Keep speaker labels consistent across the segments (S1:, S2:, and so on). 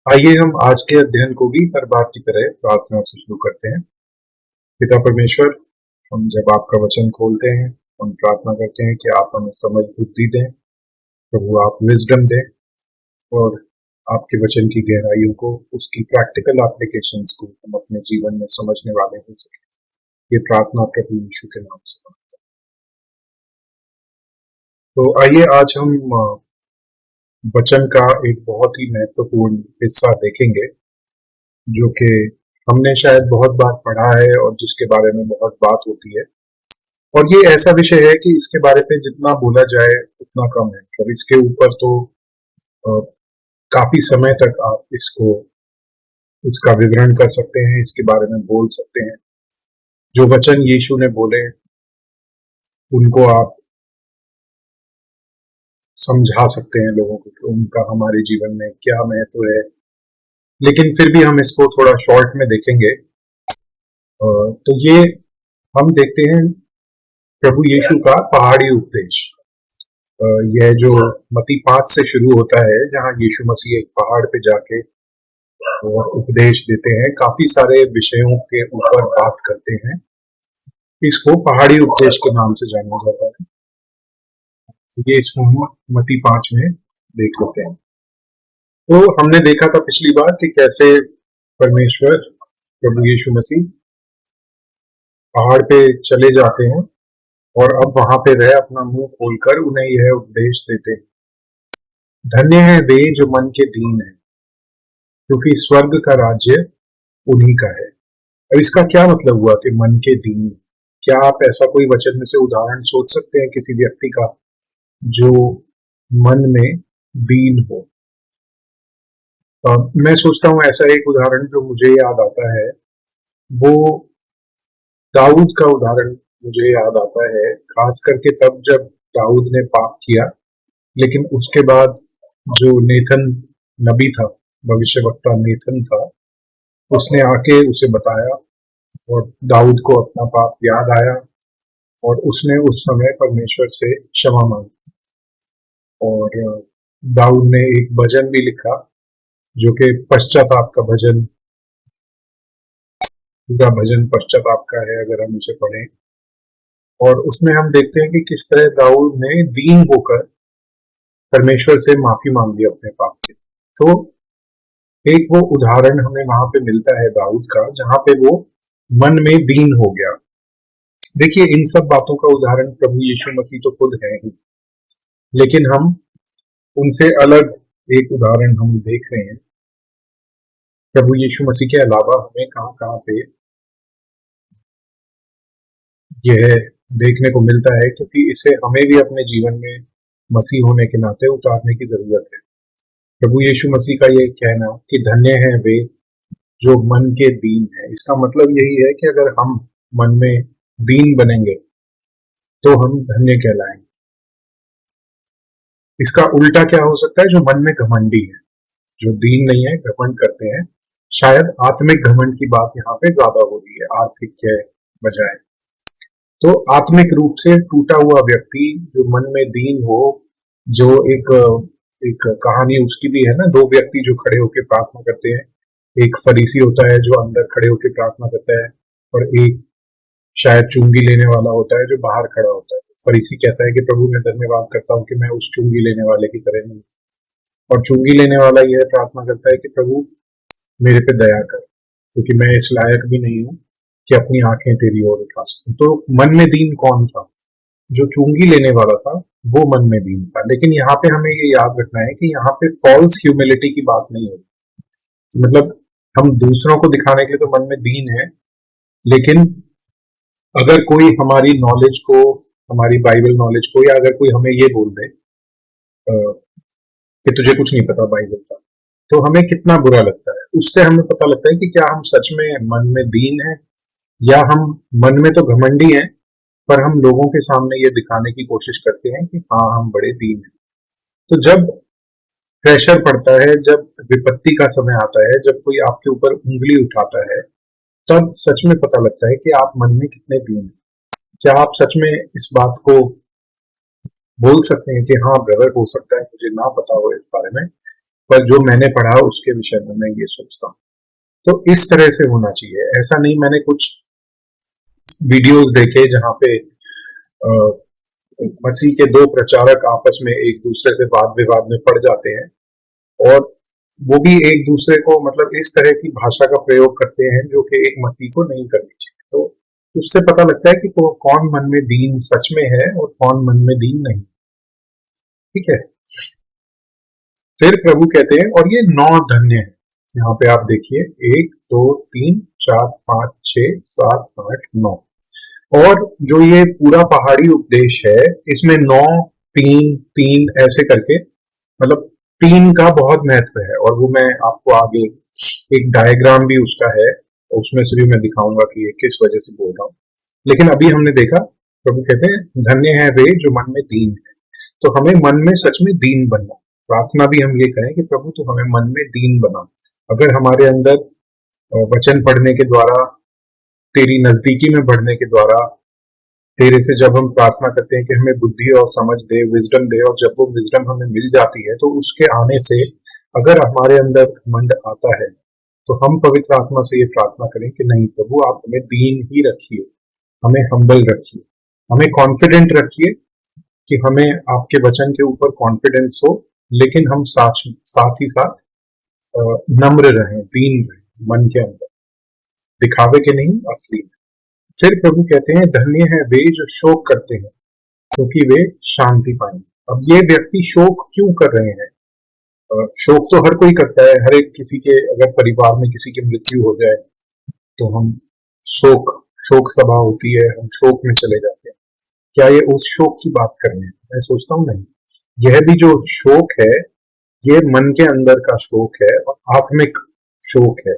S1: आइए हम आज के अध्ययन को भी हर बार की तरह प्रार्थना से शुरू करते हैं। पिता परमेश्वर, हम जब आपका वचन खोलते हैं, हम प्रार्थना करते हैं कि आप हमें समझ बुद्धि दें। प्रभु, आप विजडम दें और आपके वचन की गहराइयों को, उसकी प्रैक्टिकल एप्लीकेशंस को हम अपने जीवन में समझने वाले हो सके। ये प्रार्थना प्रभु यीशु के नाम से मांगते हैं। तो आइए आज हम वचन का एक बहुत ही महत्वपूर्ण हिस्सा देखेंगे, जो कि हमने शायद बहुत बार पढ़ा है और जिसके बारे में बहुत बात होती है। और ये ऐसा विषय है कि इसके बारे पे जितना बोला जाए उतना कम है। मतलब इसके ऊपर तो अ, काफी समय तक आप इसका विवरण कर सकते हैं, इसके बारे में बोल सकते हैं। जो वचन यीशु ने बोले उनको आप समझा सकते हैं लोगों को कि उनका हमारे जीवन में क्या महत्व है। लेकिन फिर भी हम इसको थोड़ा शॉर्ट में देखेंगे। तो ये हम देखते हैं प्रभु यीशु का पहाड़ी उपदेश। यह जो मत्ती 5 से शुरू होता है, जहां यीशु मसीह एक पहाड़ पे जाके और उपदेश देते हैं, काफी सारे विषयों के ऊपर बात करते हैं। इसको पहाड़ी उपदेश के नाम से जाना जाता है। तो ये इसको हम मत्ती 5 में देख लेते हैं। तो हमने देखा था पिछली बार कि कैसे परमेश्वर प्रभु यीशु मसीह पहाड़ पे चले जाते हैं और अब वहां पे वह अपना मुंह खोलकर उन्हें यह उपदेश देते हैं। धन्य है वे जो मन के दीन है, क्योंकि स्वर्ग का राज्य उन्हीं का है। अब इसका क्या मतलब हुआ कि मन के दीन? क्या आप ऐसा कोई वचन में से उदाहरण सोच सकते हैं किसी व्यक्ति का जो मन में दीन हो? मैं सोचता हूँ ऐसा एक उदाहरण जो मुझे याद आता है, वो दाऊद का उदाहरण मुझे याद आता है। खास करके तब जब दाऊद ने पाप किया, लेकिन उसके बाद जो नेथन नबी था, भविष्यवक्ता नेथन था, उसने आके उसे बताया और दाऊद को अपना पाप याद आया और उसने उस समय परमेश्वर से क्षमा मांगी। और दाऊद ने एक भजन भी लिखा जो कि पश्चाताप का भजन, पूरा भजन पश्चाताप का है अगर हम उसे पढ़ें। और उसमें हम देखते हैं कि किस तरह दाऊद ने दीन होकर परमेश्वर से माफी मांगी अपने पाप की। तो एक वो उदाहरण हमें वहां पे मिलता है दाऊद का, जहां पे वो मन में दीन हो गया। देखिए, इन सब बातों का उदाहरण प्रभु यीशु मसीह तो खुद है ही, लेकिन हम उनसे अलग एक उदाहरण हम देख रहे हैं। प्रभु यीशु मसीह के अलावा हमें कहाँ कहाँ पे यह देखने को मिलता है, क्योंकि इसे हमें भी अपने जीवन में मसीह होने के नाते उतारने की जरूरत है। प्रभु यीशु मसीह का ये कहना कि धन्य है वे जो मन के दीन है, इसका मतलब यही है कि अगर हम मन में दीन बनेंगे तो हम धन्य कहलाएंगे। इसका उल्टा क्या हो सकता है? जो मन में घमंडी है, जो दीन नहीं है, घमंड करते हैं। शायद आत्मिक घमंड की बात यहाँ पे ज्यादा हो रही है, आर्थिक के बजाय। तो आत्मिक रूप से टूटा हुआ व्यक्ति जो मन में दीन हो, जो एक एक कहानी उसकी भी है ना, दो व्यक्ति जो खड़े होकर प्रार्थना करते हैं। एक फरीसी होता है जो अंदर खड़े होकर प्रार्थना करता है, और एक शायद चुंगी लेने वाला होता है जो बाहर खड़ा होता है। फरीसी कहता है कि प्रभु, मैं धन्यवाद करता हूँ कि मैं उस चुंगी लेने वाले की तरह नहीं। और चुंगी लेने वाला यह प्रार्थना करता है कि प्रभु, मेरे पे दया कर, क्योंकि मैं इस लायक भी नहीं हूँ कि अपनी आंखें तेरी ओर उठा सकूं। तो मन में दीन कौन था? जो चुंगी लेने वाला था, वो मन में दीन था। लेकिन यहाँ पे हमें ये याद रखना है कि यहाँ पे फॉल्स ह्यूमिलिटी की बात नहीं होती। मतलब हम दूसरों को दिखाने के लिए तो मन में दीन है, लेकिन अगर कोई हमारी नॉलेज को, हमारी बाइबल नॉलेज को, या अगर कोई हमें ये बोल दे कि तुझे कुछ नहीं पता बाइबल का, तो हमें कितना बुरा लगता है। उससे हमें पता लगता है कि क्या हम सच में मन में दीन हैं, या हम मन में तो घमंडी हैं, पर हम लोगों के सामने ये दिखाने की कोशिश करते हैं कि हाँ, हम बड़े दीन हैं। तो जब प्रेशर पड़ता है, जब विपत्ति का समय आता है, जब कोई आपके ऊपर उंगली उठाता है, तब सच में पता लगता है कि आप मन में कितने दीन हैं। क्या आप सच में इस बात को बोल सकते हैं कि हाँ ब्रदर, हो सकता है मुझे ना पता हो इस बारे में, पर जो मैंने पढ़ा उसके विषय में मैं ये सोचता हूँ। तो इस तरह से होना चाहिए। ऐसा नहीं, मैंने कुछ वीडियोस देखे जहां पे मसीह के दो प्रचारक आपस में एक दूसरे से वाद विवाद में पड़ जाते हैं, और वो भी एक दूसरे को मतलब इस तरह की भाषा का प्रयोग करते हैं जो कि एक मसीह को नहीं करनी चाहिए। तो उससे पता लगता है कि कौन मन में दीन सच में है और कौन मन में दीन नहीं। ठीक है। फिर प्रभु कहते हैं, और ये 9 धन्य है। यहाँ पे आप देखिए 1 2 3 4 5 6 7 8 9, और जो ये पूरा पहाड़ी उपदेश है इसमें 9 3 3 ऐसे करके, मतलब 3 का बहुत महत्व है। और वो मैं आपको आगे एक डायग्राम भी उसका है, उसमें से भी मैं दिखाऊंगा कि ये किस वजह से बोल रहा हूँ। लेकिन अभी हमने देखा प्रभु कहते हैं धन्य है वे जो मन में दीन है। तो हमें मन में सच में दीन बनना, प्रार्थना भी हम ये करें कि प्रभु तो हमें मन में दीन बना। अगर हमारे अंदर वचन पढ़ने के द्वारा, तेरी नजदीकी में बढ़ने के द्वारा, तेरे से जब हम प्रार्थना करते हैं कि हमें बुद्धि और समझ दे, विजडम दे, और जब वो विजडम हमें मिल जाती है तो उसके आने से अगर हमारे अंदर घमंड आता है तो हम पवित्र आत्मा से ये प्रार्थना करें कि नहीं प्रभु आप हमें दीन ही रखिए, हमें हम्बल रखिए, हमें कॉन्फिडेंट रखिए कि हमें आपके वचन के ऊपर कॉन्फिडेंस हो, लेकिन हम साथ ही साथ नम्र रहें, दीन रहें, मन के अंदर दिखावे के नहीं, असली। फिर प्रभु कहते हैं धन्य है वे जो शोक करते हैं क्योंकि वे शांति पाएंगे। अब ये व्यक्ति शोक क्यों कर रहे हैं? शोक तो हर कोई करता है, हर एक किसी के, अगर परिवार में किसी की मृत्यु हो जाए तो हम शोक सभा होती है, हम शोक में चले जाते हैं। क्या ये उस शोक की बात कर रहे हैं? मैं सोचता हूँ नहीं। यह भी जो शोक है ये मन के अंदर का शोक है और आत्मिक शोक है,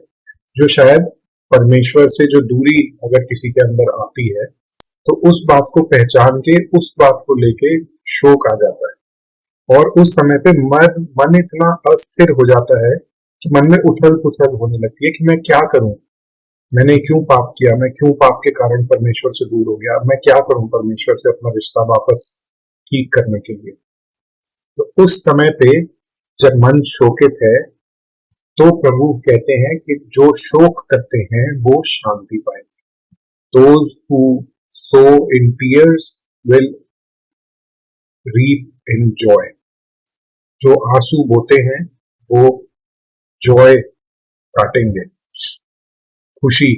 S1: जो शायद परमेश्वर से जो दूरी अगर किसी के अंदर आती है तो उस बात को पहचान के उस बात को लेके शोक आ जाता है, और उस समय पे मन इतना अस्थिर हो जाता है कि मन में उथल पुथल होने लगती है कि मैं क्या करूं, मैंने क्यों पाप किया, मैं क्यों पाप के कारण परमेश्वर से दूर हो गया, मैं क्या करूं परमेश्वर से अपना रिश्ता वापस ठीक करने के लिए। तो उस समय पे जब मन शोकित है तो प्रभु कहते हैं कि जो शोक करते हैं वो शांति पाएंगे। Those who sow in tears will reap in joy। जो आंसू बोते हैं वो जॉय काटेंगे, खुशी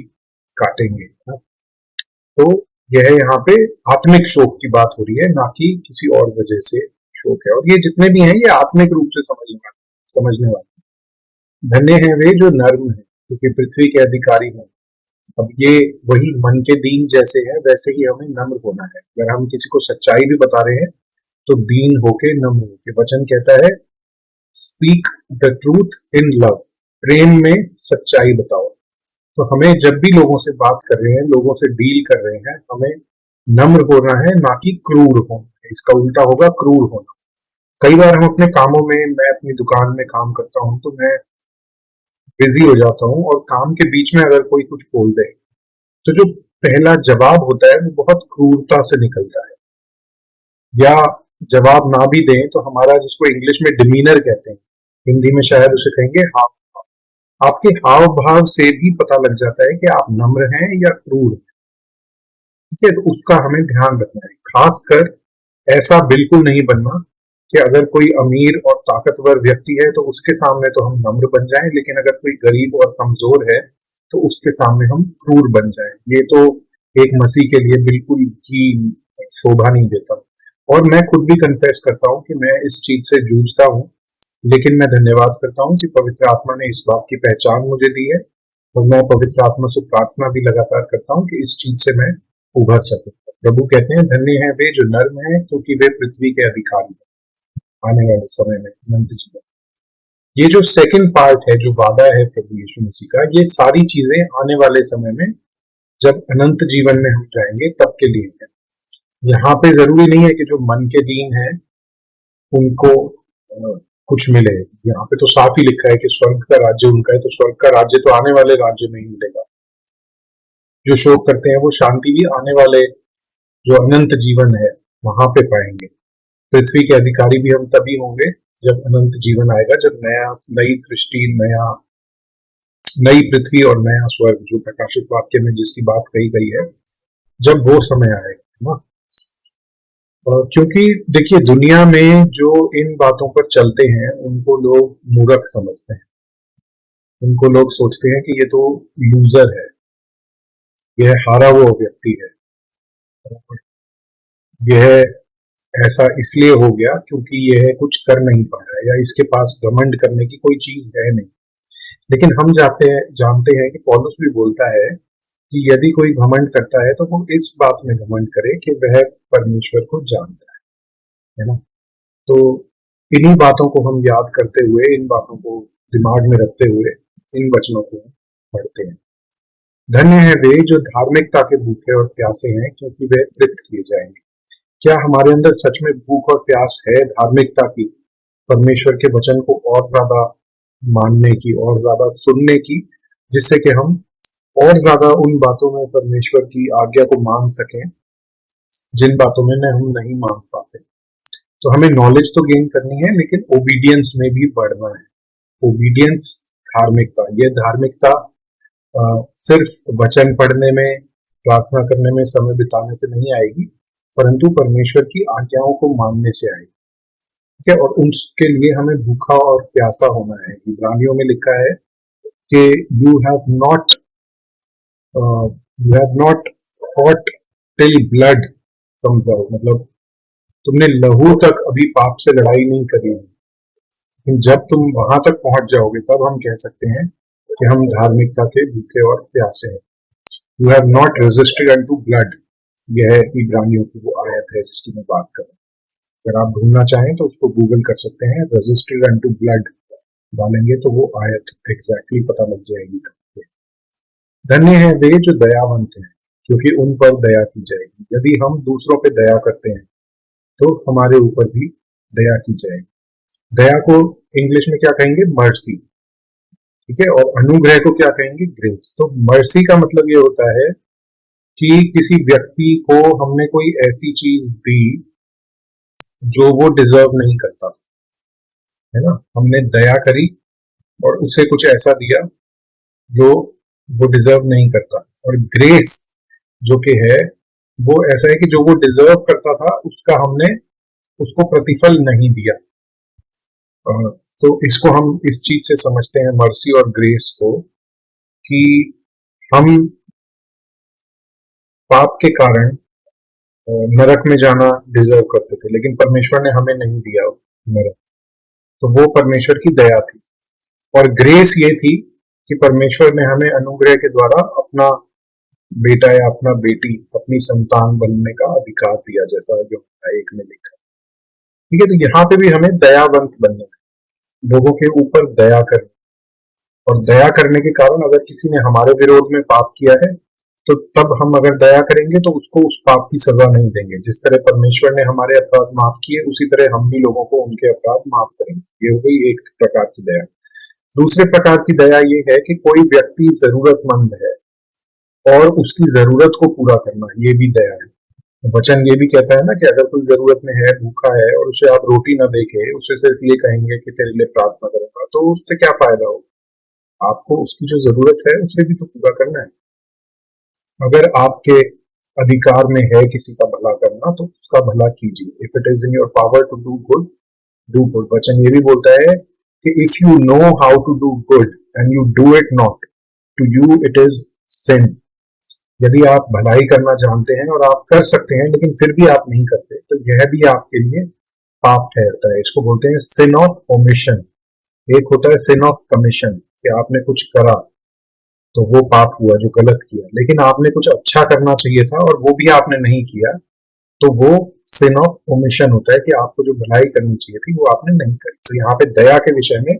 S1: काटेंगे। तो यह यहाँ पे आत्मिक शोक की बात हो रही है, ना कि किसी और वजह से शोक है। और ये जितने भी हैं ये आत्मिक रूप से समझने वाले। धन्य है वे जो नर्म है क्योंकि पृथ्वी के अधिकारी हैं। अब ये वही मन के दीन जैसे है वैसे ही हमें नम्र होना है। अगर हम किसी को सच्चाई भी बता रहे हैं तो दीन होके, नम्र होके। वचन कहता है speak the truth in love, प्रेम में सच्चाई बताओ। तो हमें जब भी लोगों से बात कर रहे हैं, लोगों से डील कर रहे हैं, हमें नम्र होना है, ना कि क्रूर होना। इसका उल्टा होगा क्रूर होना। कई बार हम अपने कामों में, मैं अपनी दुकान में काम करता हूं तो मैं बिजी हो जाता हूँ और काम के बीच में अगर कोई कुछ बोल दे तो जो पहला जवाब होता है वो बहुत क्रूरता से निकलता है, या जवाब ना भी दें तो हमारा, जिसको इंग्लिश में डिमीनर कहते हैं, हिंदी में शायद उसे कहेंगे हाव भाव। आपके हाव भाव से भी पता लग जाता है कि आप नम्र हैं या क्रूर हैं। ठीक है, तो उसका हमें ध्यान रखना है। खासकर ऐसा बिल्कुल नहीं बनना कि अगर कोई अमीर और ताकतवर व्यक्ति है तो उसके सामने तो हम नम्र बन जाएं, लेकिन अगर कोई गरीब और कमजोर है तो उसके सामने हम क्रूर बन जाएं। ये तो एक मसीह के लिए बिल्कुल ही शोभा नहीं देता। और मैं खुद भी कन्फेस करता हूँ कि मैं इस चीज से जूझता हूँ, लेकिन मैं धन्यवाद करता हूँ कि पवित्र आत्मा ने इस बात की पहचान मुझे दी है, और मैं पवित्र आत्मा से प्रार्थना भी लगातार करता हूँ कि इस चीज से मैं उभर सकूं। प्रभु कहते हैं धन्य है वे जो नर्म है क्योंकि वे पृथ्वी के अधिकारी हैं आने वाले समय में, अनंत जीवन। ये जो सेकंड पार्ट है, जो वादा है प्रभु यीशु मसीह का, ये सारी चीजें आने वाले समय में जब अनंत जीवन में हम जाएंगे तब के लिए है। यहाँ पे जरूरी नहीं है कि जो मन के दीन है उनको कुछ मिले। यहाँ पे तो साफ ही लिखा है कि स्वर्ग का राज्य उनका है, तो स्वर्ग का राज्य तो आने वाले राज्य में ही मिलेगा। जो शोक करते हैं वो शांति भी आने वाले जो अनंत जीवन है वहां पे पाएंगे। पृथ्वी के अधिकारी भी हम तभी होंगे जब अनंत जीवन आएगा, जब नई सृष्टि, नई पृथ्वी और नया स्वर्ग, जो प्रकाशित वाक्य में जिसकी बात कही गई है, जब वो समय आएगा ना। क्योंकि देखिए, दुनिया में जो इन बातों पर चलते हैं उनको लोग मूर्ख समझते हैं, उनको लोग सोचते हैं कि ये तो लूजर है, यह हारा हुआ व्यक्ति है, यह ऐसा इसलिए हो गया क्योंकि यह कुछ कर नहीं पाया, या इसके पास घमंड करने की कोई चीज है नहीं। लेकिन हम जानते हैं कि पौलुस भी बोलता है कि यदि कोई घमंड करता है तो वो इस बात में घमंड करे कि वह परमेश्वर को जानता है ना। तो इन्हीं बातों को हम याद करते हुए, इन बातों को दिमाग में रखते हुए इन वचनों को पढ़ते हैं। धन्य है वे जो धार्मिकता के भूखे और प्यासे हैं, क्योंकि वे तृप्त किए जाएंगे। क्या हमारे अंदर सच में भूख और प्यास है धार्मिकता की, परमेश्वर के वचन को और ज्यादा मानने की, और ज्यादा सुनने की, जिससे कि हम और ज्यादा उन बातों में परमेश्वर की आज्ञा को मान सकें जिन बातों में हम नहीं मान पाते। तो हमें नॉलेज तो गेन करनी है, लेकिन ओबीडियंस में भी बढ़ना है। ओबीडियंस धार्मिकता, ये धार्मिकता सिर्फ वचन पढ़ने में, प्रार्थना करने में, समय बिताने से नहीं आएगी, परंतु परमेश्वर की आज्ञाओं को मानने से आएगी। ठीक है, और उसके लिए हमें भूखा और प्यासा होना है। इब्रानियों में लिखा है कि you have not fought till blood comes out, मतलब तुमने लहू तक अभी पाप से लड़ाई नहीं करी है, लेकिन जब तुम वहां तक पहुंच जाओगे तब हम कह सकते हैं कि हम धार्मिकता के भूखे और प्यासे हैं। You have not resisted unto blood, यह है इब्रानियों की वो आयत है जिसकी मैं बात कर रहा हूँ। अगर आप ढूंढना चाहें तो उसको गूगल कर सकते हैं, रेजिस्टेड अनटू ब्लड डालेंगे तो वो आयत एग्जैक्टली पता लग जाएगी। धन्य है वे जो दयावंत हैं, क्योंकि उन पर दया की जाएगी। यदि हम दूसरों पे दया करते हैं तो हमारे ऊपर भी दया की जाएगी। दया को इंग्लिश में क्या कहेंगे? मर्सी। ठीक है, और अनुग्रह को क्या कहेंगे? ग्रेस। तो मर्सी का मतलब ये होता है कि किसी व्यक्ति को हमने कोई ऐसी चीज दी जो वो डिजर्व नहीं करता था, है ना। हमने दया करी और उसे कुछ ऐसा दिया जो वो डिजर्व नहीं करता। और ग्रेस जो कि है वो ऐसा है कि जो वो डिजर्व करता था उसका हमने उसको प्रतिफल नहीं दिया। तो इसको हम इस चीज से समझते हैं, मर्सी और ग्रेस को, कि हम पाप के कारण नरक में जाना डिजर्व करते थे, लेकिन परमेश्वर ने हमें नहीं दिया नरक। तो वो परमेश्वर की दया थी। और ग्रेस ये थी कि परमेश्वर ने हमें अनुग्रह के द्वारा अपना बेटा या अपना बेटी, अपनी संतान बनने का अधिकार दिया, जैसा जो 1 में लिखा। ठीक है, तो यहाँ पे भी हमें दयावंत बनना है, लोगों के ऊपर दया करना। और दया करने के कारण अगर किसी ने हमारे विरोध में पाप किया है तो तब हम अगर दया करेंगे तो उसको उस पाप की सजा नहीं देंगे। जिस तरह परमेश्वर ने हमारे अपराध माफ किए, उसी तरह हम भी लोगों को उनके अपराध माफ करेंगे। ये हो गई एक प्रकार की दया। दूसरे प्रकार की दया ये है कि कोई व्यक्ति जरूरतमंद है और उसकी जरूरत को पूरा करना, ये भी दया है। वचन ये भी कहता है ना कि अगर कोई जरूरत में है, भूखा है, और उसे आप रोटी ना देके उसे सिर्फ ये कहेंगे कि तेरे लिए प्रार्थना करूंगा, तो उससे क्या फायदा होगा? आपको उसकी जो जरूरत है उसे भी तो पूरा करना है। अगर आपके अधिकार में है किसी का भला करना तो उसका भला कीजिए। If it is in your power to do good, do good. वचन ये भी बोलता है कि if you know how to do good and you do it not, to you it is sin. यदि आप भलाई करना जानते हैं और आप कर सकते हैं लेकिन फिर भी आप नहीं करते, तो यह भी आपके लिए पाप ठहरता है। इसको बोलते हैं सिन ऑफ ओमिशन। एक होता है सिन ऑफ कमीशन, कि आपने कुछ करा तो वो पाप हुआ जो गलत किया, लेकिन आपने कुछ अच्छा करना चाहिए था और वो भी आपने नहीं किया, तो वो सिन ऑफ ओमिशन होता है कि आपको जो भलाई करनी चाहिए थी वो आपने नहीं करी। तो यहाँ पे दया के विषय में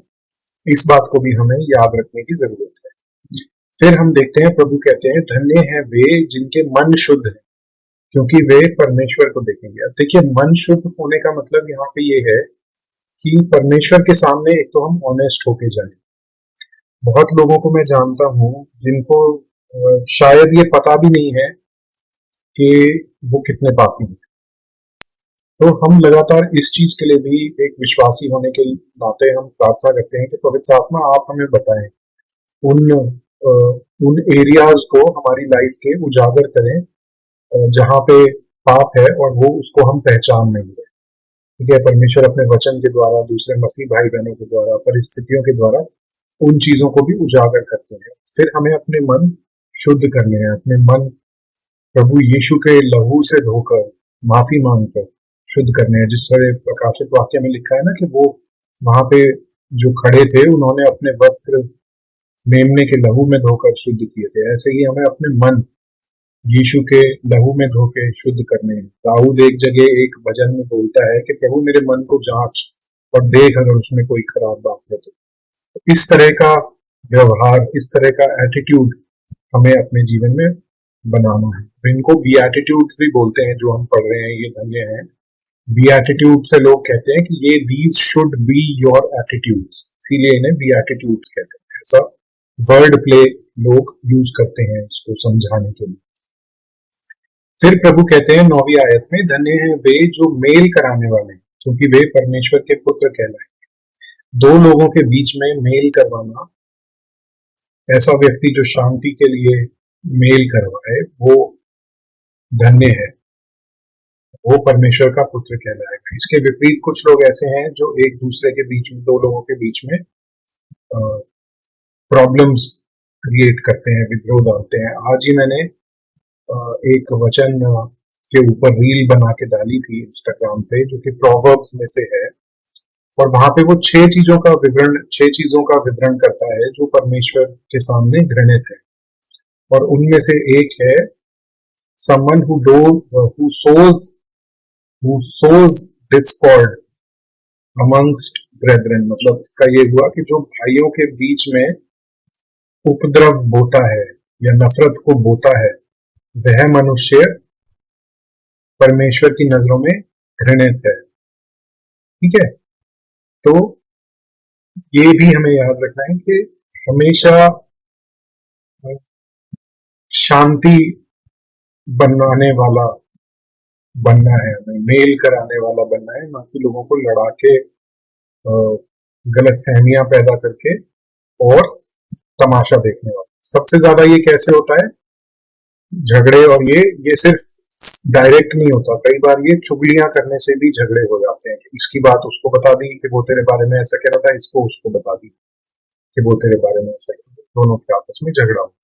S1: इस बात को भी हमें याद रखने की जरूरत है। फिर हम देखते हैं, प्रभु कहते हैं धन्य है वे जिनके मन शुद्ध है, क्योंकि वे परमेश्वर को देखेंगे। अब देखिए, मन शुद्ध होने का मतलब यहाँ पे ये है कि परमेश्वर के सामने एक तो हम ऑनेस्ट होके जाएं। बहुत लोगों को मैं जानता हूं जिनको शायद ये पता भी नहीं है कि वो कितने पापी हैं। तो हम लगातार इस चीज के लिए भी एक विश्वासी होने के नाते हम प्रार्थना करते हैं कि पवित्र आत्मा आप हमें बताएं, उन उन एरियाज को हमारी लाइफ के उजागर करें जहाँ पे पाप है और वो उसको हम पहचान नहीं रहे। ठीक है, परमेश्वर अपने वचन के द्वारा, दूसरे मसीह भाई बहनों के द्वारा, परिस्थितियों के द्वारा उन चीजों को भी उजागर करते हैं। फिर हमें अपने मन शुद्ध करने हैं, अपने मन प्रभु यीशु के लहू से धोकर, माफी मांगकर शुद्ध करने हैं। जिस तरह प्रकाशित वाक्य में लिखा है ना कि वो वहां पे जो खड़े थे उन्होंने अपने वस्त्र मेमने के लहू में धोकर शुद्ध किए थे, ऐसे ही हमें अपने मन यीशु के लहू में धोके शुद्ध करने हैं। दाऊद एक जगह एक भजन में बोलता है कि प्रभु मेरे मन को जांच और देख अगर उसमें कोई खराब बात है तो इस तरह का व्यवहार, इस तरह का एटीट्यूड हमें अपने जीवन में बनाना है। तो इनको बीएटिट्यूड्स भी बोलते हैं जो हम पढ़ रहे हैं, ये धन्य हैं। बीएटिट्यूड से लोग कहते हैं कि ये these should be your attitudes, इसीलिए इन्हें बीएटिट्यूड्स कहते हैं। ऐसा वर्ड प्ले लोग यूज करते हैं इसको समझाने के लिए। फिर प्रभु कहते हैं 9वीं आयत में, धन्य है वे जो मेल कराने वाले हैं क्योंकि वे परमेश्वर के पुत्र कहलाएंगे। दो लोगों के बीच में मेल करवाना, ऐसा व्यक्ति जो शांति के लिए मेल करवाए वो धन्य है, वो परमेश्वर का पुत्र कहलाएगा। इसके विपरीत कुछ लोग ऐसे हैं जो एक दूसरे के बीच में, दो लोगों के बीच में प्रॉब्लम्स क्रिएट करते हैं, विद्रोह डालते हैं। आज ही मैंने एक वचन के ऊपर रील बना के डाली थी इंस्टाग्राम पे, जो कि प्रोवर्ब्स में से है, और वहां पे वो 6 चीजों का विवरण करता है जो परमेश्वर के सामने घृणित है। और उनमें से एक है someone who sows discord amongst brethren। मतलब इसका ये हुआ कि जो भाइयों के बीच में उपद्रव बोता है या नफरत को बोता है, वह मनुष्य परमेश्वर की नजरों में घृणित है। ठीक है, तो ये भी हमें याद रखना है कि हमेशा शांति बनाने वाला बनना है, हमें मेल कराने वाला बनना है, ना कि लोगों को लड़ा के गलत फहमियां पैदा करके और तमाशा देखने वाला। सबसे ज्यादा ये कैसे होता है, झगड़े, और ये सिर्फ डायरेक्ट नहीं होता, कई बार ये चुगलियां करने से भी झगड़े हो जाते हैं कि इसकी बात उसको बता दी कि वो तेरे बारे में ऐसा कह रहा था, इसको उसको बता दी कि वो तेरे बारे में ऐसा कह रहा था, दोनों के आपस में झगड़ा होता है।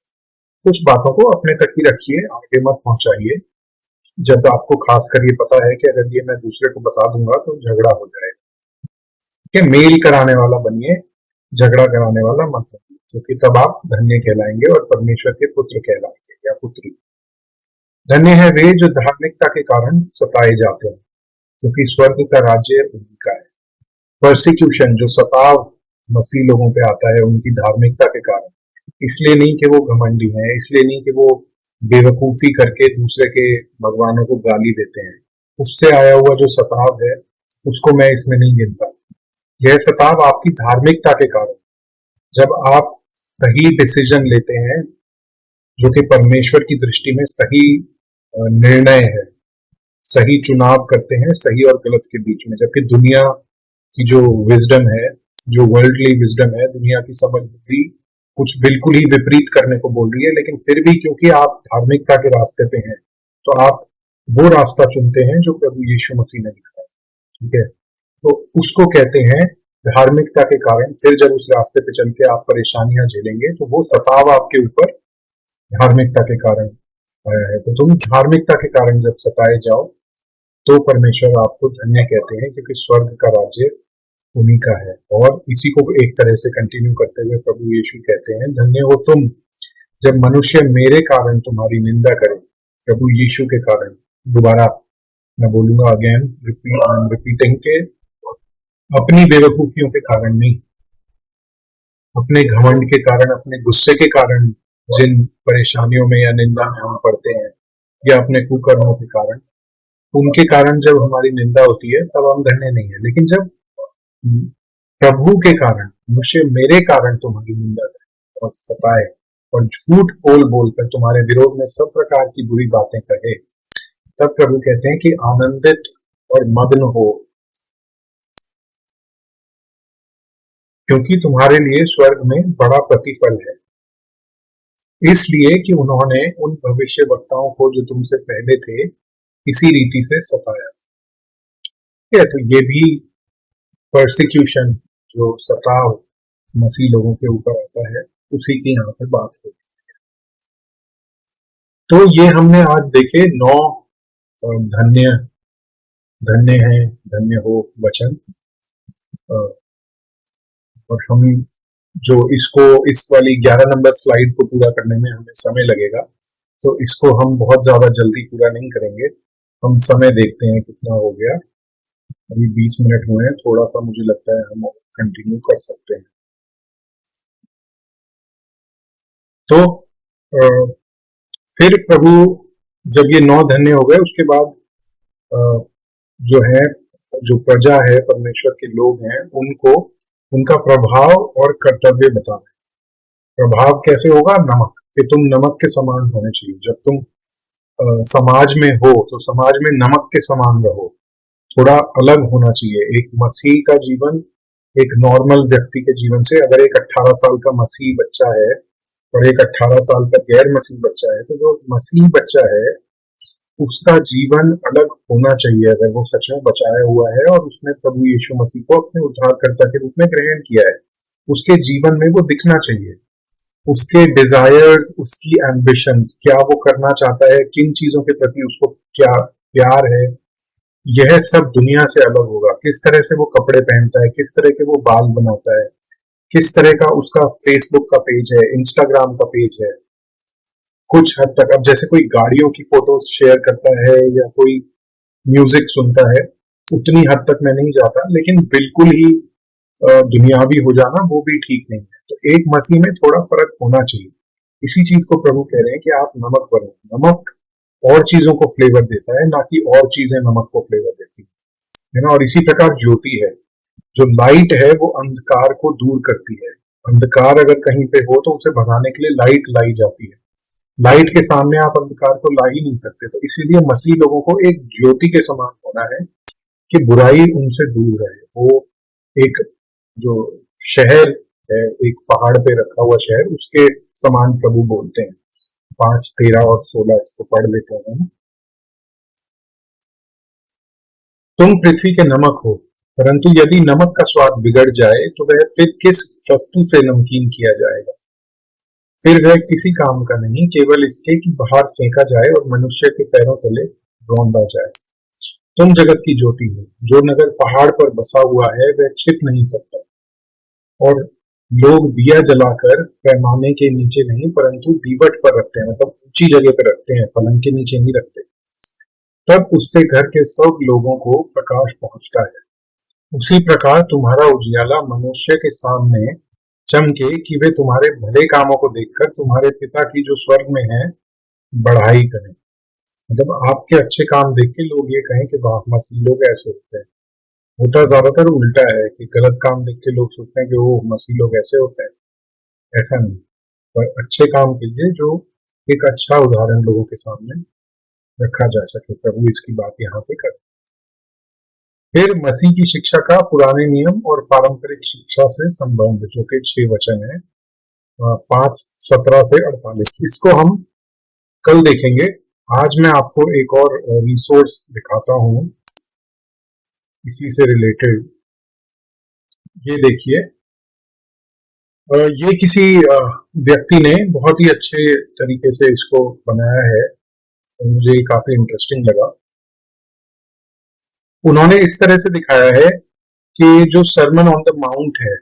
S1: कुछ बातों को अपने तक ही रखिए, आगे मत पहुंचाइए। जब आपको खासकर ये पता है कि अगर ये मैं दूसरे को बता दूंगा तो झगड़ा हो जाएगा, कि मेल कराने वाला बनिए, झगड़ा कराने वाला मत बनिए, क्योंकि तब आप धन्य कहलाएंगे और परमेश्वर के पुत्र कहलाएंगे या पुत्री। धन्य है वे जो धार्मिकता के कारण सताए जाते हैं, क्योंकि स्वर्ग का राज्य उनका है। परसिक्यूशन, जो सताव मसीह लोगों पे आता है उनकी धार्मिकता के कारण, इसलिए नहीं कि वो घमंडी हैं, इसलिए नहीं कि वो बेवकूफी करके दूसरे के भगवानों को गाली देते हैं, उससे आया हुआ जो सताव है उसको मैं इसमें नहीं गिनता। यह सताव आपकी धार्मिकता के कारण, जब आप सही डिसीजन लेते हैं जो कि परमेश्वर की दृष्टि में सही निर्णय है, सही चुनाव करते हैं सही और गलत के बीच में, जबकि दुनिया की जो विजडम है, जो वर्ल्डली विजडम है, दुनिया की समझ बुद्धि कुछ बिल्कुल ही विपरीत करने को बोल रही है, लेकिन फिर भी क्योंकि आप धार्मिकता के रास्ते पे हैं तो आप वो रास्ता चुनते हैं जो प्रभु यीशु मसीह ने दिखाया। ठीक है, तो उसको कहते हैं धार्मिकता के कारण। फिर जब उस रास्ते पे चल के आप परेशानियां झेलेंगे तो वो सताव आपके ऊपर धार्मिकता के कारण आया है। तो तुम धार्मिकता के कारण जब सताए जाओ तो परमेश्वर आपको धन्य कहते हैं, क्योंकि स्वर्ग का राज्य उन्हीं का है। और इसी को एक तरह से कंटिन्यू करते हुए प्रभु यीशु कहते हैं, धन्य हो तुम जब मनुष्य मेरे कारण तुम्हारी निंदा करे, प्रभु यीशु के कारण। दोबारा मैं बोलूंगा, अगेन रिपीटिंग के, अपनी बेवकूफियों के कारण नहीं, अपने घमंड के कारण, अपने गुस्से के कारण जिन परेशानियों में या निंदा में हम पड़ते हैं, या अपने कुकर्मों के कारण, उनके कारण जब हमारी निंदा होती है तब हम धन्य नहीं है। लेकिन जब प्रभु के कारण, मनुष्य मेरे कारण तुम्हारी निंदा करे और सताए और झूठ बोलकर तुम्हारे विरोध में सब प्रकार की बुरी बातें कहे, तब प्रभु कहते हैं कि आनंदित और मग्न हो, क्योंकि तुम्हारे लिए स्वर्ग में बड़ा प्रतिफल है। इसलिए कि उन्होंने उन भविष्य वक्ताओं को जो तुमसे पहले थे इसी रीति से सताया। ठीक है, तो ये भी परसिक्यूशन जो सताव मसीह लोगों के ऊपर आता है उसी की यहाँ पे बात होती है। तो ये हमने आज देखे 9 धन्य धन्य है, धन्य हो वचन। और हम जो इसको इस वाली 11 नंबर स्लाइड को पूरा करने में हमें समय लगेगा, तो इसको हम बहुत ज्यादा जल्दी पूरा नहीं करेंगे। हम समय देखते हैं कितना हो गया। अभी 20 मिनट हुए हैं, थोड़ा सा मुझे लगता है हम कंटिन्यू कर सकते हैं। तो फिर प्रभु जब ये 9 धन्य हो गए उसके बाद जो है, जो प्रजा है, परमेश्वर के लोग हैं, उनको उनका प्रभाव और कर्तव्य बता रहे। प्रभाव कैसे होगा? नमक, कि तुम नमक के समान होने चाहिए। जब तुम समाज में हो तो समाज में नमक के समान रहो, थोड़ा अलग होना चाहिए। एक मसीह का जीवन एक नॉर्मल व्यक्ति के जीवन से, अगर एक 18 साल का मसीह बच्चा है और एक 18 साल का गैर मसीह बच्चा है, तो जो मसीह बच्चा है उसका जीवन अलग होना चाहिए। अगर वो सच में बचाया हुआ है और उसने प्रभु यीशु मसीह को अपने उद्धारकर्ता के रूप में ग्रहण किया है, उसके जीवन में वो दिखना चाहिए। उसके डिजायर्स, उसकी एम्बिशंस, क्या वो करना चाहता है, किन चीजों के प्रति उसको क्या प्यार है, यह सब दुनिया से अलग होगा। किस तरह से वो कपड़े पहनता है, किस तरह के वो बाल बनाता है, किस तरह का उसका फेसबुक का पेज है, इंस्टाग्राम का पेज है। कुछ हद तक, अब जैसे कोई गाड़ियों की फोटोज शेयर करता है या कोई म्यूजिक सुनता है, उतनी हद तक मैं नहीं जाता, लेकिन बिल्कुल ही दुनियावी हो जाना वो भी ठीक नहीं है। तो एक मसीह में थोड़ा फर्क होना चाहिए। इसी चीज को प्रभु कह रहे हैं कि आप नमक बनो। नमक और चीजों को फ्लेवर देता है, ना कि और चीजें नमक को फ्लेवर देती है ना। और इसी प्रकार ज्योति है, जो लाइट है वो अंधकार को दूर करती है। अंधकार अगर कहीं पे हो तो उसे भगाने के लिए लाइट लाई जाती है। लाइट के सामने आप अंधकार को ला ही नहीं सकते। तो इसीलिए मसीह लोगों को एक ज्योति के समान होना है कि बुराई उनसे दूर रहे। वो एक जो शहर है, एक पहाड़ पे रखा हुआ शहर, उसके समान प्रभु बोलते हैं। 5, 13 और 16 इसको पढ़ लेते हैं। तुम पृथ्वी के नमक हो, परंतु यदि नमक का स्वाद बिगड़ जाए तो वह फिर किस वस्तु से नमकीन किया जाएगा? फिर वह किसी काम का नहीं, केवल इसके कि बाहर फेंका जाए और मनुष्य के पैरों तले रौंदा जाए। तुम जगत की ज्योति हो। जो नगर पहाड़ पर बसा हुआ है वह छिप नहीं सकता, और लोग दिया जलाकर पैमाने के नीचे नहीं परंतु दीवट पर रखते हैं, मतलब ऊंची जगह पर रखते हैं, पलंग के नीचे नहीं रखते। तब उससे घर के सब लोगों को प्रकाश पहुंचता है। उसी प्रकार तुम्हारा उजियाला मनुष्य के सामने चमके कि वे तुम्हारे भले कामों को देखकर तुम्हारे पिता की जो स्वर्ग में है बढ़ाई करें। मतलब आपके अच्छे काम देख के लोग ये कहें कि वाह, मसीह लोग ऐसे होते हैं। होता ज्यादातर उल्टा है कि गलत काम देख के लोग सोचते हैं कि वो मसीह लोग ऐसे होते हैं। ऐसा नहीं, पर अच्छे काम के लिए जो एक अच्छा उदाहरण लोगों के सामने रखा जा सके, प्रभु इसकी बात यहाँ पे कर। फिर मसीह की शिक्षा का पुराने नियम और पारंपरिक शिक्षा से संबंध, जो कि 6 वचन है, 5, 17 से 48, इसको हम कल देखेंगे। आज मैं आपको एक और रिसोर्स दिखाता हूं इसी से रिलेटेड। ये देखिए, ये किसी व्यक्ति ने बहुत ही अच्छे तरीके से इसको बनाया है और मुझे काफी इंटरेस्टिंग लगा। उन्होंने इस तरह से दिखाया है कि जो सरमन ऑन द माउंट है,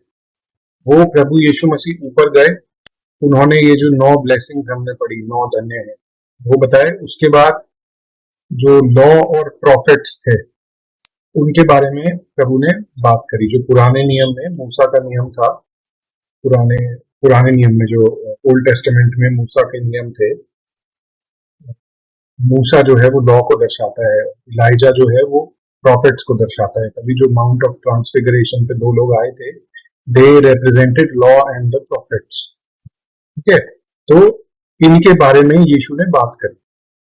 S1: वो प्रभु यीशु मसीह ऊपर गए, उन्होंने ये जो 9 ब्लेसिंग्स हमने पढ़ी, 9 धन्य है, वो बताए। उसके बाद जो लॉ और प्रॉफिट्स थे उनके बारे में प्रभु ने बात करी। जो पुराने नियम में मूसा का नियम था, पुराने नियम में जो ओल्ड टेस्टामेंट में मूसा के नियम थे, मूसा जो है वो लॉ को दर्शाता है, इलाइजा जो है वो प्रॉफिट्स को दर्शाता है। तभी जो माउंट ऑफ ट्रांसफिगरेशन पे 2 लोग आए थे, they represented law and the prophets. ठीक है, तो इनके बारे में यीशु ने बात करी।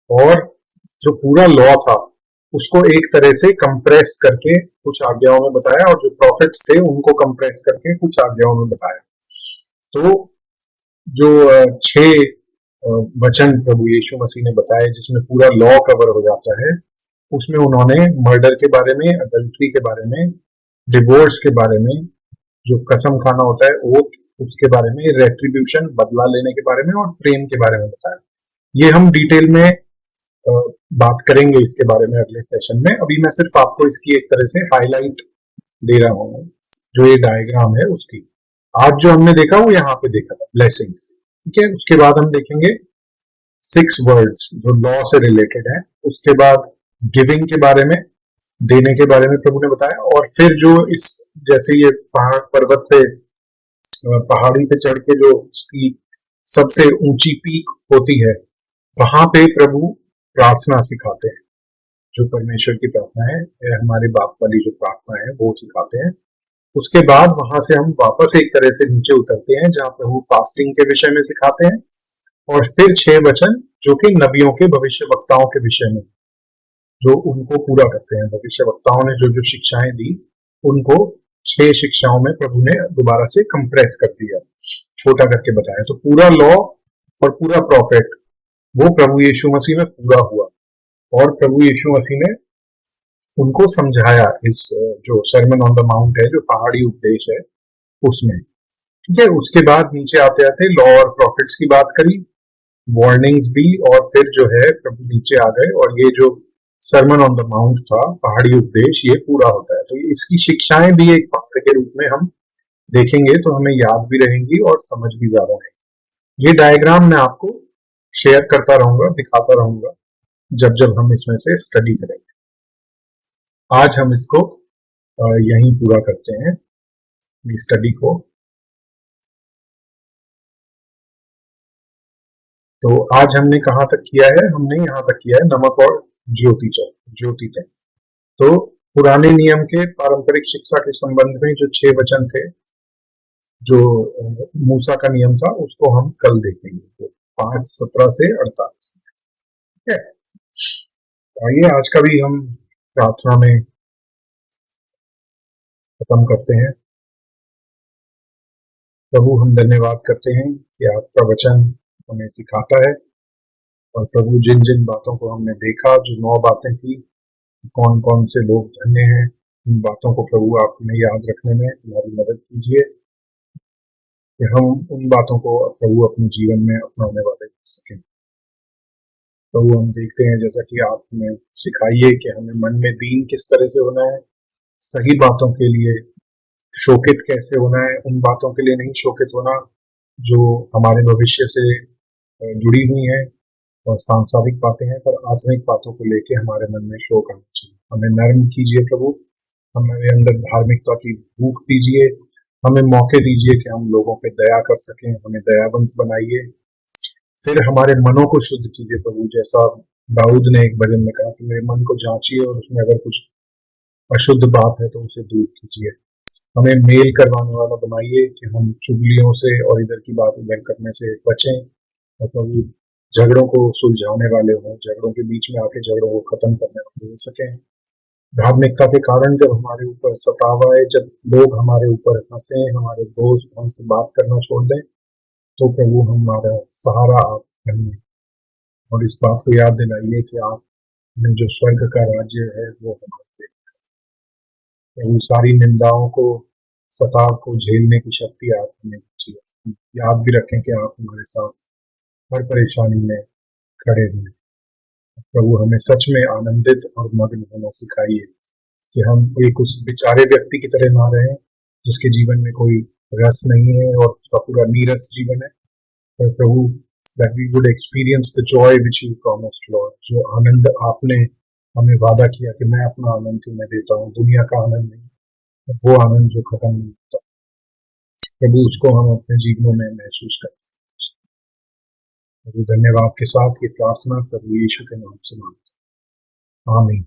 S1: और जो पूरा लॉ था उसको एक तरह से कंप्रेस करके कुछ आज्ञाओं में बताया, और जो प्रॉफिट्स थे उनको कंप्रेस करके कुछ आज्ञाओं में बताया। तो जो 6 वचन प्रभु यीशु मसीह ने बताए जिसमें पूरा लॉ कवर हो जाता है, उसमें उन्होंने मर्डर के बारे में, अडल्ट्री के बारे में, डिवोर्स के बारे में, जो कसम खाना होता है ओथ, उसके बारे में, रेट्रीब्यूशन बदला लेने के बारे में, और प्रेम के बारे में बताया। ये हम डिटेल में बात करेंगे इसके बारे में अगले सेशन में। अभी मैं सिर्फ आपको इसकी एक तरह से हाईलाइट दे रहा हूँ, जो ये डायग्राम है उसकी। आज जो हमने देखा वो यहाँ पे देखा था, ब्लेसिंग्स, ठीक है। उसके बाद हम देखेंगे 6 वर्ड्स जो लॉ से रिलेटेड है। उसके बाद गिविंग के बारे में, देने के बारे में प्रभु ने बताया। और फिर जो इस जैसे ये पहाड़ पर्वत पे, पहाड़ी पे चढ़ के जो उसकी सबसे ऊंची पीक होती है, वहां पे प्रभु प्रार्थना सिखाते हैं। जो परमेश्वर की प्रार्थना है, हमारे बाप वाली जो प्रार्थना है वो सिखाते हैं। उसके बाद वहां से हम वापस एक तरह से नीचे उतरते हैं, जहां प्रभु फास्टिंग के विषय में सिखाते हैं। और फिर 6 वचन जो कि नबियों के, भविष्य वक्ताओं के विषय में, जो उनको पूरा करते हैं। भविष्य वक्ताओं ने जो जो शिक्षाएं दी, उनको 6 शिक्षाओं में प्रभु ने दोबारा से कंप्रेस कर दिया, छोटा करके बताया। तो पूरा लॉ और पूरा प्रॉफिट वो प्रभु यीशु मसीह में पूरा हुआ, और प्रभु यीशु मसीह ने उनको समझाया इस जो सरमन ऑन द माउंट है, जो पहाड़ी उपदेश है, उसमें, ठीक है। उसके बाद नीचे आते आते लॉ और प्रॉफिट्स की बात करी, वार्निंग्स दी, और फिर जो है प्रभु नीचे आ गए, और ये जो सरमन ऑन द माउंट था, पहाड़ी उपदेश, ये पूरा होता है। तो इसकी शिक्षाएं भी एक पहाड़ के रूप में हम देखेंगे, तो हमें याद भी रहेंगी और समझ भी ज्यादा रहेगी। ये डायग्राम मैं आपको शेयर करता रहूंगा, दिखाता रहूंगा, जब जब हम इसमें से स्टडी करेंगे। आज हम इसको यहीं पूरा करते हैं, स्टडी को। तो आज हमने कहाँ तक किया है? हमने यहाँ तक किया है नमक और ज्योति तक। तो पुराने नियम के पारंपरिक शिक्षा के संबंध में जो 6 वचन थे, जो मूसा का नियम था, उसको हम कल देखेंगे, तो 5:17 से 48। ठीक है, आइए आज का भी हम प्रार्थना में खत्म करते हैं। प्रभु, हम धन्यवाद करते हैं कि आपका वचन हमें सिखाता है, और प्रभु जिन जिन बातों को हमने देखा, जो 9 बातें थी, कौन कौन से लोग धन्य हैं, उन बातों को प्रभु आप हमें याद रखने में हमारी मदद कीजिए, कि हम उन बातों को प्रभु अपने जीवन में अपनाने वाले हो सकें। प्रभु, हम देखते हैं जैसा कि आप हमें सिखाइए कि हमें मन में दीन किस तरह से होना है, सही बातों के लिए शोकित कैसे होना है, उन बातों के लिए नहीं शोकित होना जो हमारे भविष्य से जुड़ी हुई हैं और सांसारिक बातें हैं, पर आत्मिक बातों को लेके हमारे मन में शोक आना चाहिए। हमें नर्म कीजिए प्रभु, हमारे अंदर धार्मिकता की भूख दीजिए, हमें मौके दीजिए कि हम लोगों पे दया कर सकें, हमें दयावंत बनाइए। फिर हमारे मनों को शुद्ध कीजिए प्रभु, जैसा दाऊद ने एक भजन में कहा कि मेरे मन को जांचिए, और उसमें अगर कुछ अशुद्ध बात है तो उसे दूर कीजिए। हमें मेल करवाने वाला बनाइए, कि हम चुगलियों से और इधर की बात उधर करने से बचें, और प्रभु झगड़ों को सुलझाने वाले हों, झगड़ों के बीच में आके झगड़ों को खत्म करने वाले हो सकें। धार्मिकता के कारण जब हमारे ऊपर सताव आए, जब लोग हमारे ऊपर हंसे, हमारे दोस्त हमसे बात करना छोड़ दें, तो प्रभु हमारा सहारा आप बनिए, और इस बात को याद दिलाइए कि आप में जो स्वर्ग का राज्य है वो हमारे प्रभु, सारी निंदाओं को, सताव को झेलने की शक्ति आप हमें दीजिए। याद भी रखें कि आप हमारे साथ हर परेशानी में खड़े हुए। प्रभु, हमें सच में आनंदित और मग्न होना सिखाइए, कि हम एक उस बेचारे व्यक्ति की तरह ना रहें जिसके जीवन में कोई रस नहीं है और उसका पूरा नीरस जीवन है, पर प्रभु that we would experience the joy which you promised, Lord। जो आनंद आपने हमें वादा किया कि मैं अपना आनंद तुम्हें देता हूँ, दुनिया का आनंद नहीं, वो आनंद जो खत्म नहीं होता, प्रभु उसको हम अपने जीवनों में महसूस करते हैं। प्रभु, धन्यवाद के साथ ये प्रार्थना प्रभु यीशु के नाम से मांगते हैं, आमीन।